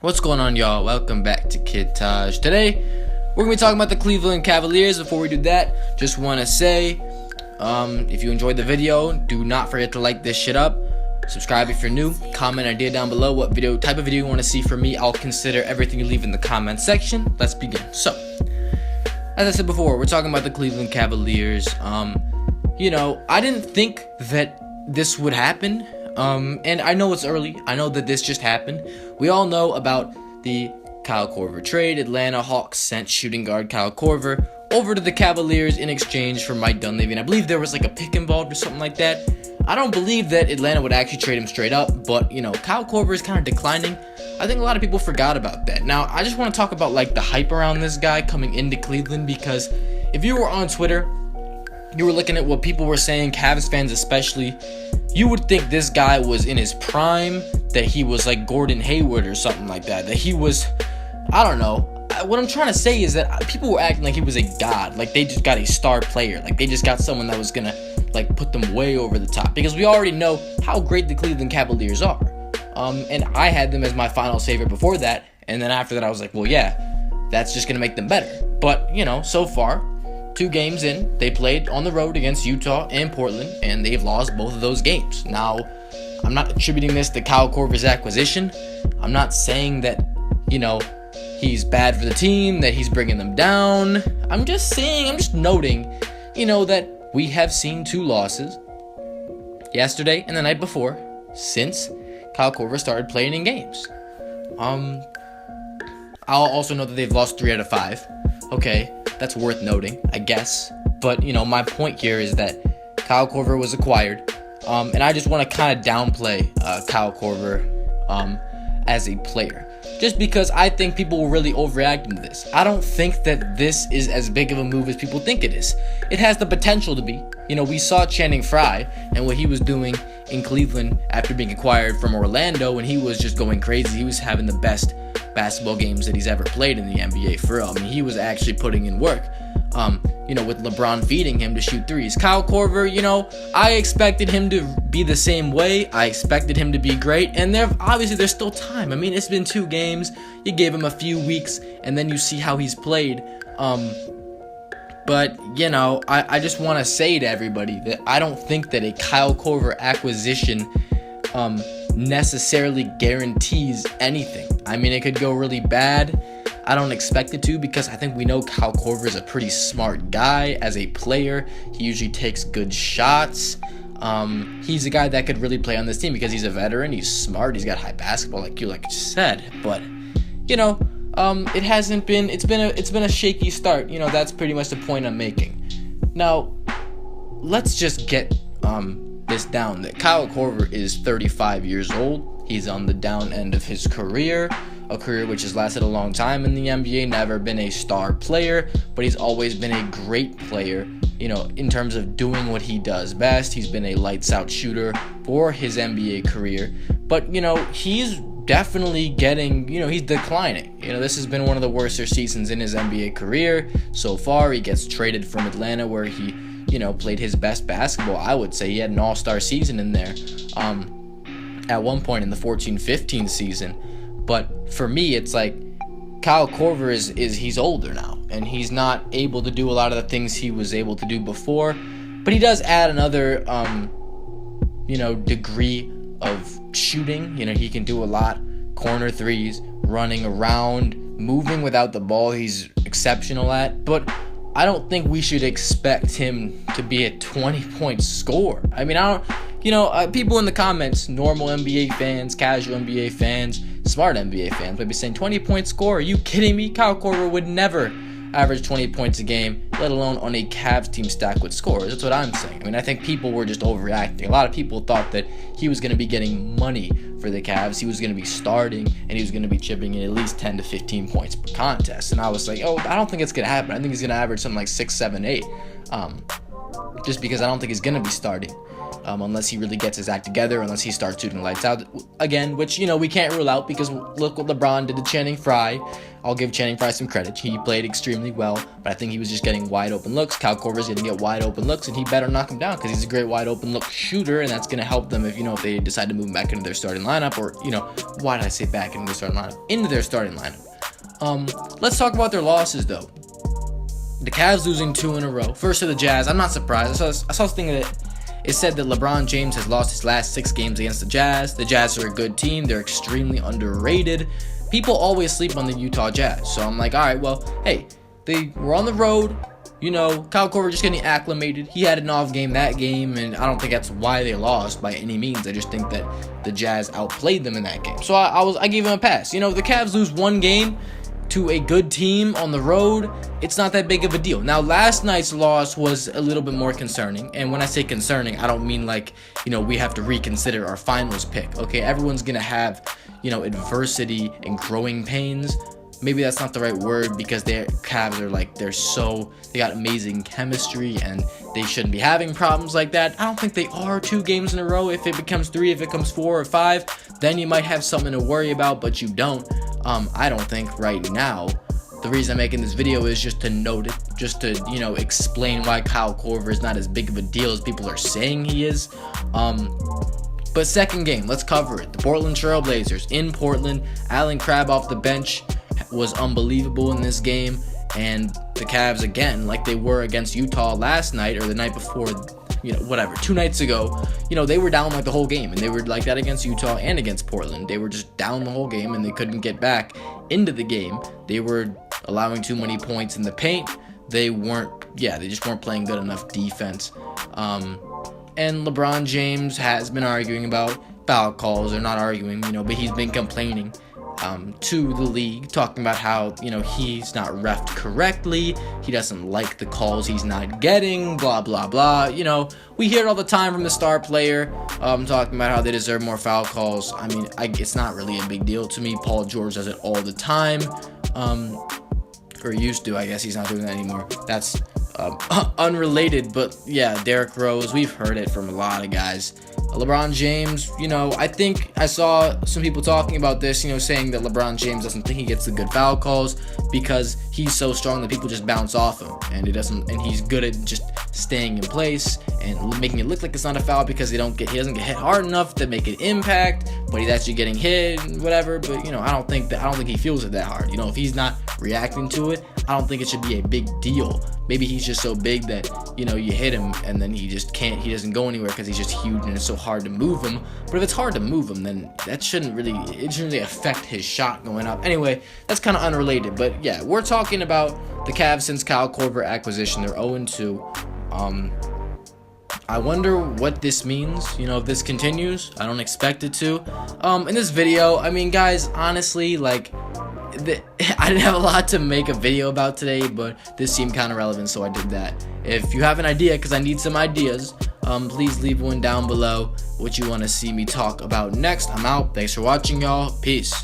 What's going on, y'all? Welcome back to Kid Taj. Today, we're going to be talking about the Cleveland Cavaliers. Before we do that, just want to say, if you enjoyed the video, do not forget to like this shit up. Subscribe if you're new. Comment an idea down below what type of video you want to see from me. I'll consider everything you leave in the comment section. Let's begin. So, as I said before, we're talking about the Cleveland Cavaliers. I didn't think that this would happen. And I know it's early. I know that this just happened. We all know about the Kyle Korver trade. Atlanta Hawks sent shooting guard Kyle Korver over to the Cavaliers in exchange for Mike Dunleavy. And I believe there was like a pick involved or something like that. I don't believe that Atlanta would actually trade him straight up, but Kyle Korver is kind of declining. I think a lot of people forgot about that. Now, I just want to talk about like the hype around this guy coming into Cleveland, because if you were on Twitter, you were looking at what people were saying, Cavs fans especially, you would think this guy was in his prime, that he was like Gordon Hayward or something like that, that he was, I don't know. What I'm trying to say is that people were acting like he was a god, like they just got a star player, like they just got someone that was gonna like put them way over the top, because we already know how great the Cleveland Cavaliers are. And I had them as my finals favorite before that, and then after that I was like, well, yeah, that's just gonna make them better. But so far, 2 games in, they played on the road against Utah and Portland, and they've lost both of those games. Now, I'm not attributing this to Kyle Korver's acquisition. I'm not saying that, he's bad for the team, that he's bringing them down. I'm just noting, that we have seen 2 losses yesterday and the night before since Kyle Korver started playing in games. I'll also note that they've lost 3 out of 5. Okay, that's worth noting, I guess. But, my point here is that Kyle Korver was acquired. And I just want to kind of downplay Kyle Korver as a player, just because I think people were really overreacting to this. I don't think that this is as big of a move as people think it is. It has the potential to be. We saw Channing Frye and what he was doing in Cleveland after being acquired from Orlando, and he was just going crazy. He was having the best basketball games that he's ever played in the NBA, for real. I mean, he was actually putting in work. With LeBron feeding him to shoot threes. Kyle Korver, I expected him to be the same way. I expected him to be great, and there's still time. I mean, it's been 2 games. You gave him a few weeks, and then you see how he's played. But I just want to say to everybody that I don't think that a Kyle Korver acquisition necessarily guarantees anything. I mean, it could go really bad. I don't expect it to, because I think we know Kyle Korver is a pretty smart guy as a player. He usually takes good shots. He's a guy that could really play on this team because he's a veteran. He's smart. He's got high basketball, like you said. But it hasn't been. It's been a shaky start. That's pretty much the point I'm making. Now, let's just get this down. That Kyle Korver is 35 years old. He's on the down end of his career. A career which has lasted a long time in the NBA, never been a star player, but he's always been a great player, in terms of doing what he does best. He's been a lights out shooter for his NBA career, but, he's definitely getting, he's declining. This has been one of the worst seasons in his NBA career so far. He gets traded from Atlanta, where he, played his best basketball. I would say he had an all-star season in there, at one point in the 14-15 season. But for me, it's like Kyle Korver he's older now, and he's not able to do a lot of the things he was able to do before. But he does add another, degree of shooting. He can do a lot. Corner threes, running around, moving without the ball, he's exceptional at. But I don't think we should expect him to be a 20-point scorer. I mean, people in the comments, normal NBA fans, casual NBA fans, smart NBA fans, might be saying 20-point score. Are you kidding me? Kyle Korver would never average 20 points a game, let alone on a Cavs team stacked with scores. That's what I'm saying. I mean, I think people were just overreacting. A lot of people thought that he was going to be getting money for the Cavs. He was going to be starting, and he was going to be chipping in at least 10 to 15 points per contest. And I was like, I don't think it's going to happen. I think he's going to average something like 6, 7, 8. Just because I don't think he's going to be starting. unless he really gets his act together, unless he starts shooting lights out again, which, you know, we can't rule out because look what LeBron did to Channing Frye. I'll give Channing Frye some credit. He played extremely well, but I think he was just getting wide open looks. Kyle Korver's going to get wide open looks, and he better knock him down because he's a great wide open look shooter, and that's going to help them if, you know, if they decide to move him back into their starting lineup, or, you know, why did I say back into their starting lineup? Into their starting lineup. Let's talk about their losses, though. The Cavs losing 2 in a row. First to the Jazz. I'm not surprised. I saw this thing that it said that LeBron James has lost his last 6 games against the Jazz. The Jazz are a good team. They're extremely underrated. People always sleep on the Utah Jazz. So I'm like, all right, well, hey, they were on the road. You know, Kyle Korver just getting acclimated. He had an off game that game, and I don't think that's why they lost by any means. I just think that the Jazz outplayed them in that game. So I gave him a pass. You know, if the Cavs lose one game to a good team on the road, it's not that big of a deal. Now, last night's loss was a little bit more concerning, and when I say concerning, I don't mean like, you know, we have to reconsider our finals pick. Okay, everyone's gonna have, you know, adversity and growing pains. Maybe that's not the right word, because their Cavs are like, they got amazing chemistry and they shouldn't be having problems like that. I don't think they are 2 games in a row. If it becomes 3, if it comes 4 or 5, then you might have something to worry about, but you don't. I don't think right now. The reason I'm making this video is just to note it, just to, you know, explain why Kyle Korver is not as big of a deal as people are saying he is. But second game, let's cover it. The Portland Trail Blazers in Portland. Allen Crabbe off the bench was unbelievable in this game, and the Cavs, again, like they were against Utah last night or the night before, you know, whatever, 2 nights ago, you know, they were down like the whole game, and they were like that against Utah and against Portland. They were just down the whole game, and they couldn't get back into the game. They were allowing too many points in the paint. They just weren't playing good enough defense. And LeBron James has been arguing about foul calls, or not arguing, you know, but he's been complaining to the league, talking about how, you know, he's not reffed correctly, he doesn't like the calls he's not getting, blah blah blah. You know, we hear it all the time from the star player, talking about how they deserve more foul calls. I mean, it's not really a big deal to me. Paul George does it all the time, or used to. I guess he's not doing that anymore. That's unrelated, but yeah, Derrick Rose, we've heard it from a lot of guys. LeBron James, you know, I think I saw some people talking about this, you know, saying that LeBron James doesn't think he gets the good foul calls because he's so strong that people just bounce off him, and he's good at just staying in place and making it look like it's not a foul because he doesn't get hit hard enough to make an impact, but he's actually getting hit and whatever. But, you know, I don't think he feels it that hard. You know, if he's not reacting to it, I don't think it should be a big deal. Maybe he's just so big that, you know, you hit him and then he doesn't go anywhere because he's just huge and it's so hard to move him. But if it's hard to move him, then it shouldn't really affect his shot going up. Anyway, that's kind of unrelated. But yeah, we're talking about the Cavs since Kyle Korver acquisition. They're 0-2. I wonder what this means, you know, if this continues. I don't expect it to. In this video, I mean, guys, honestly, like, I didn't have a lot to make a video about today, but this seemed kind of relevant, so I did that. If you have an idea, because I need some ideas, please leave one down below what you want to see me talk about next. I'm out. Thanks for watching, y'all. Peace.